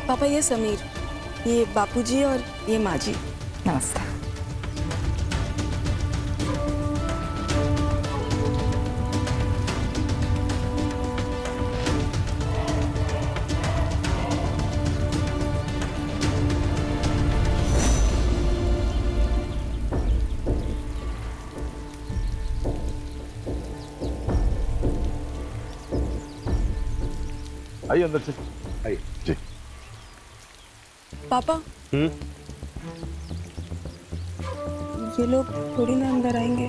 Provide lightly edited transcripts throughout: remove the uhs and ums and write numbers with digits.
पापा ये समीर, ये बापूजी और ये माँ जी। नमस्ते। आइए अंदर से, आइए जी। पापा ये लोग थोड़ी ना अंदर आएंगे।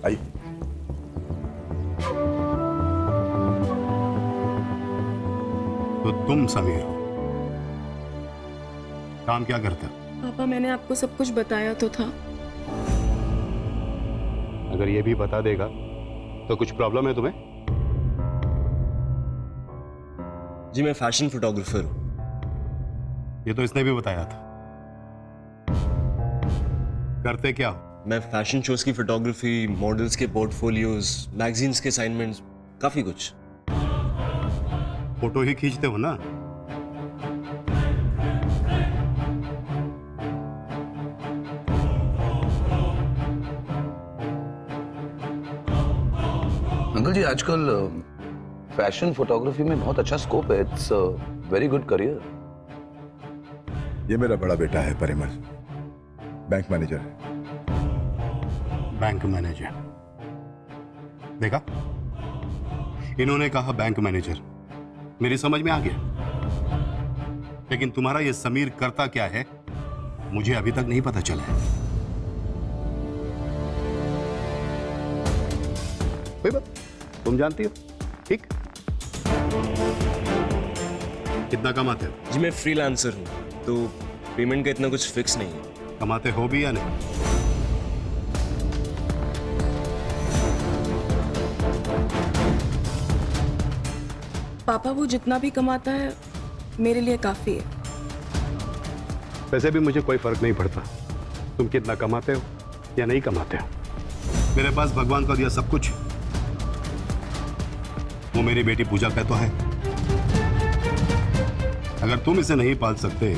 आइए। तो तुम समीर हो, काम क्या करते हो? पापा मैंने आपको सब कुछ बताया तो था। अगर ये भी बता देगा तो कुछ प्रॉब्लम है तुम्हें? जी मैं फैशन फोटोग्राफर हूँ। ये तो इसने भी बताया था। करते क्या हो? मैं फैशन शोज की फोटोग्राफी, मॉडल्स के पोर्टफोलियोज, मैगजीन्स के असाइनमेंट्स, काफी कुछ। फोटो ही खींचते हो ना? अंकल जी आजकल फैशन फोटोग्राफी में बहुत अच्छा स्कोप है। It's very good career. ये मेरा बड़ा बेटा है परिमल, बैंक मैनेजर है। Bank manager? देखा, इन्होंने कहा बैंक मैनेजर, मेरी समझ में आ गया। लेकिन तुम्हारा ये समीर करता क्या है मुझे अभी तक नहीं पता चला है। कोई बात, तुम जानती हो, ठीक? कितना कमाते हो? जी मैं फ्रीलांसर हूँ, तो पेमेंट का इतना कुछ फिक्स नहीं है। कमाते हो भी या नहीं? पापा वो जितना भी कमाता है मेरे लिए काफी है। वैसे भी मुझे कोई फर्क नहीं पड़ता तुम कितना कमाते हो या नहीं कमाते हो। मेरे पास भगवान का दिया सब कुछ। वो मेरी बेटी पूजा का तो है। अगर तुम इसे नहीं पाल सकते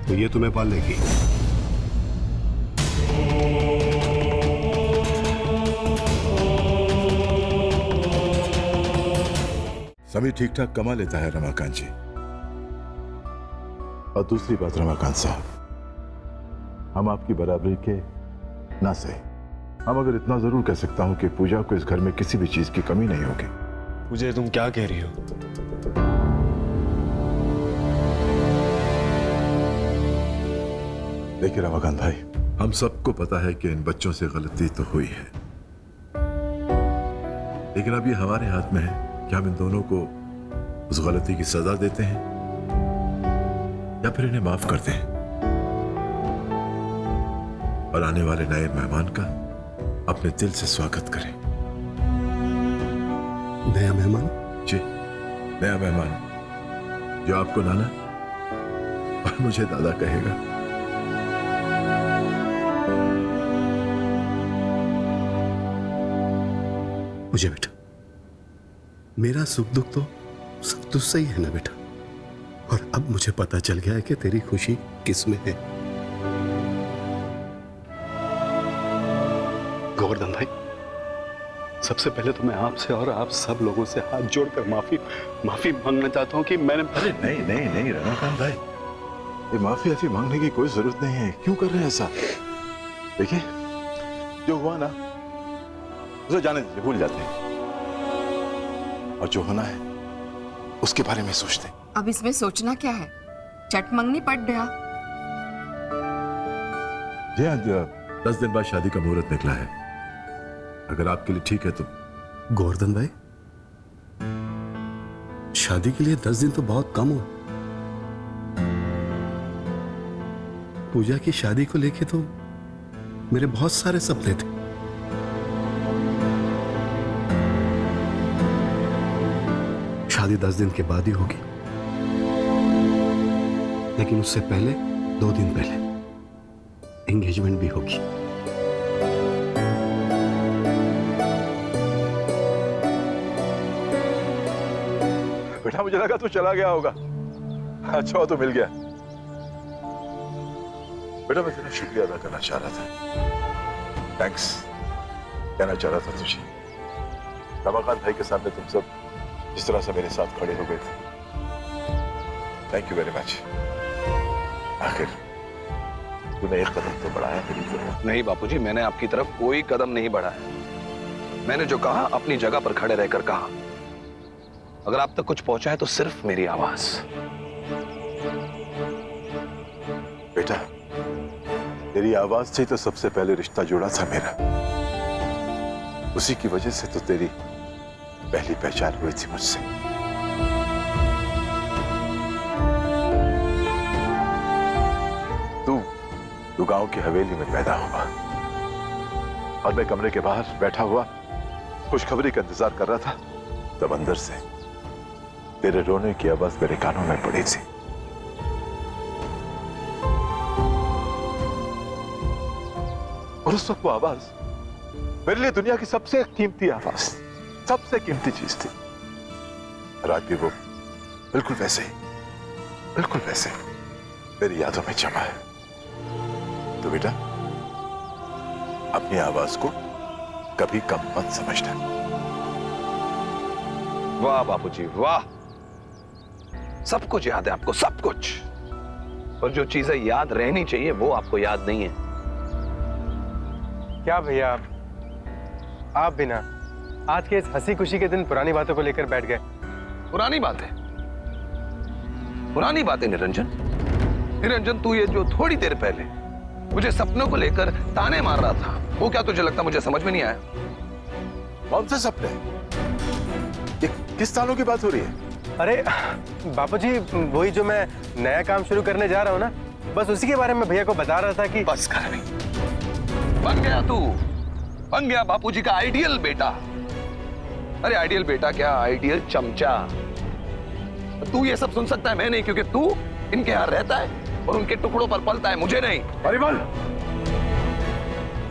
तो ये तुम्हें पाल लेगी। समीर ठीक ठाक कमा लेता है रमाकांत जी। और दूसरी बात रमाकांत साहब, हम आपकी बराबरी के ना सही, हम अगर इतना जरूर कह सकता हूं कि पूजा को इस घर में किसी भी चीज की कमी नहीं होगी। पूजा तुम क्या कह रही हो? देखिए रमाकांत भाई, हम सबको पता है कि इन बच्चों से गलती तो हुई है, लेकिन अब ये हमारे हाथ में है कि हम इन दोनों को उस गलती की सजा देते हैं या फिर इन्हें माफ करते हैं और आने वाले नए मेहमान का अपने दिल से स्वागत करें। नया मेहमान? जी, नया मेहमान जो आपको नाना और मुझे दादा कहेगा। मुझे बेटा, मेरा सुख दुख तो सब तुझसे ही है ना बेटा। और अब मुझे पता चल गया है कि तेरी खुशी किस में है। गोवर्धन भाई, सबसे पहले तो मैं आपसे और आप सब लोगों से हाथ जोड़कर माफी मांगना चाहता हूं कि मैंने। अरे नहीं नहीं नहीं रमाकांत भाई, ये माफी मांगने की कोई जरूरत नहीं है। क्यों कर रहे हैं ऐसा? देखिए, जो हुआ ना उसे जाने दीजिए, भूल जाते हैं, और जो होना है उसके बारे में सोचते हैं। अब इसमें सोचना क्या है? चट मंगनी पड़ गया। जी हाँ, 10 दिन बाद शादी का मुहूर्त निकला है। अगर आपके लिए ठीक है तो। गोवर्धन भाई, शादी के लिए 10 दिन तो बहुत कम हो। पूजा की शादी को लेके तो मेरे बहुत सारे सपने थे। शादी 10 दिन के बाद ही होगी, लेकिन उससे पहले 2 दिन पहले एंगेजमेंट भी होगी। बेटा मुझे लगा तू चला गया होगा। अच्छा हो तो मिल गया। बेटा मैं तेरा शुक्रिया अदा करना चाह रहा था, थैंक्स कहना चाह रहा था तुझे। रमाकांत भाई के सामने तुम सब जिस तरह से मेरे साथ खड़े हो गए थे, थैंक यू वेरी मच। आखिर तूने एक कदम तो बढ़ाया मेरी तरफ। नहीं बापूजी, मैंने आपकी तरफ कोई कदम नहीं बढ़ाया। मैंने जो कहा अपनी जगह पर खड़े रहकर कहा। अगर आप तक कुछ पहुंचा है तो सिर्फ मेरी आवाज। बेटा तेरी आवाज से तो सबसे पहले रिश्ता जुड़ा था मेरा, उसी की वजह से तो तेरी पहली पहचान हुई थी मुझसे। तू गांव की हवेली में पैदा हुआ और मैं कमरे के बाहर बैठा हुआ खुशखबरी का इंतजार कर रहा था, तब अंदर से तेरे रोने की आवाज मेरे कानों में पड़ी थी। और उस वक्त वो आवाज मेरे लिए दुनिया की सबसे कीमती आवाज, सबसे कीमती चीज थी। और आज भी वो बिल्कुल वैसे मेरी यादों में जमा है। तो बेटा अपनी आवाज को कभी कम मत समझना। वाह बापूजी वाह, सब कुछ याद है आपको, सब कुछ। और जो चीजें याद रहनी चाहिए वो आपको याद नहीं है। क्या भैया आप भी ना आज के इस हंसी खुशी के दिन पुरानी बातों को लेकर बैठ गए। पुरानी बातें निरंजन तू ये जो थोड़ी देर पहले मुझे सपनों को लेकर ताने मार रहा था, वो क्या तुझे लगता मुझे समझ में नहीं आया? कौन से सपने? ये किस सालों की बात हो रही है? अरे बापूजी वही जो मैं नया काम शुरू करने जा रहा हूँ ना, बस उसी के बारे में भैया को बता रहा था कि बस कर नहीं, बन गया तू, बन गया बापूजी का आइडियल बेटा। अरे आइडियल बेटा क्या, आइडियल चमचा। तू ये सब सुन सकता है, मैं नहीं, क्योंकि तू इनके यहाँ रहता है और उनके टुकड़ों पर पलता है, मुझे नहीं। परिमल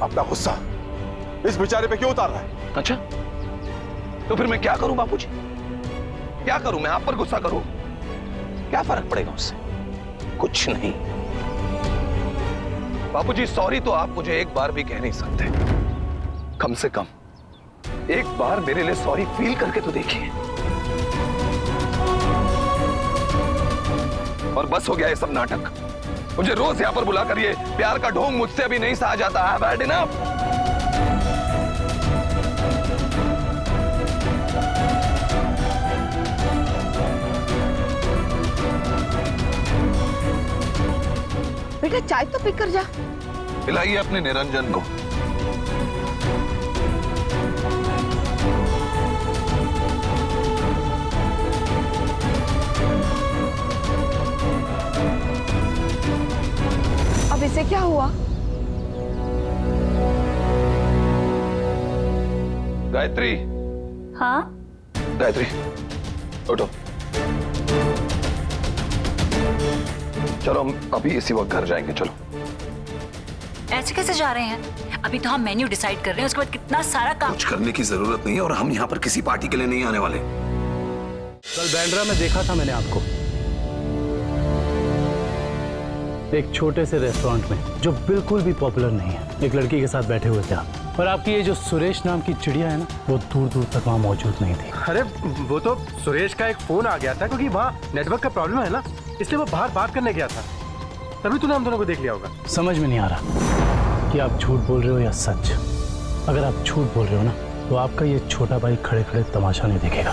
अपना गुस्सा इस बेचारे पे क्यों उतार रहा है? अच्छा तो फिर मैं क्या करूं बापूजी, क्या करूं? मैं आप पर गुस्सा करूं? क्या फर्क पड़ेगा उससे? कुछ नहीं। बापूजी सॉरी तो आप मुझे एक बार भी कह नहीं सकते, कम से कम एक बार मेरे लिए सॉरी फील करके तो देखिए। और बस हो गया ये सब नाटक। मुझे रोज यहां पर बुलाकर ये प्यार का ढोंग मुझसे अभी नहीं सहा जाता है। I've had enough। बेटा चाय तो पीकर जा। पिलाइए अपने निरंजन को। अब इसे क्या हुआ? गायत्री, हाँ गायत्री उठो, चलो हम अभी इसी वक्त घर जाएंगे। चलो। ऐसे कैसे जा रहे हैं? अभी तो हम मेन्यू डिसाइड कर रहे हैं, उसके बाद कितना सारा काम। कुछ करने की जरूरत नहीं है और हम यहाँ पर किसी पार्टी के लिए नहीं आने वाले। कल बैंड्रा में देखा था मैंने आपको एक छोटे से रेस्टोरेंट में जो बिल्कुल भी पॉपुलर नहीं है, एक लड़की के साथ बैठे हुए थे आप। और आपकी ये जो सुरेश नाम की चिड़िया है ना, वो दूर दूर तक वहाँ मौजूद नहीं थी। अरे वो तो सुरेश का एक फोन आ गया था, क्योंकि वहाँ नेटवर्क का प्रॉब्लम है ना, इसलिए वो बाहर बात करने गया था, तभी तूने हम दोनों को देख लिया होगा। समझ में नहीं आ रहा कि आप झूठ बोल रहे हो या सच। अगर आप झूठ बोल रहे हो ना, तो आपका ये छोटा भाई खड़े खड़े तमाशा नहीं देखेगा।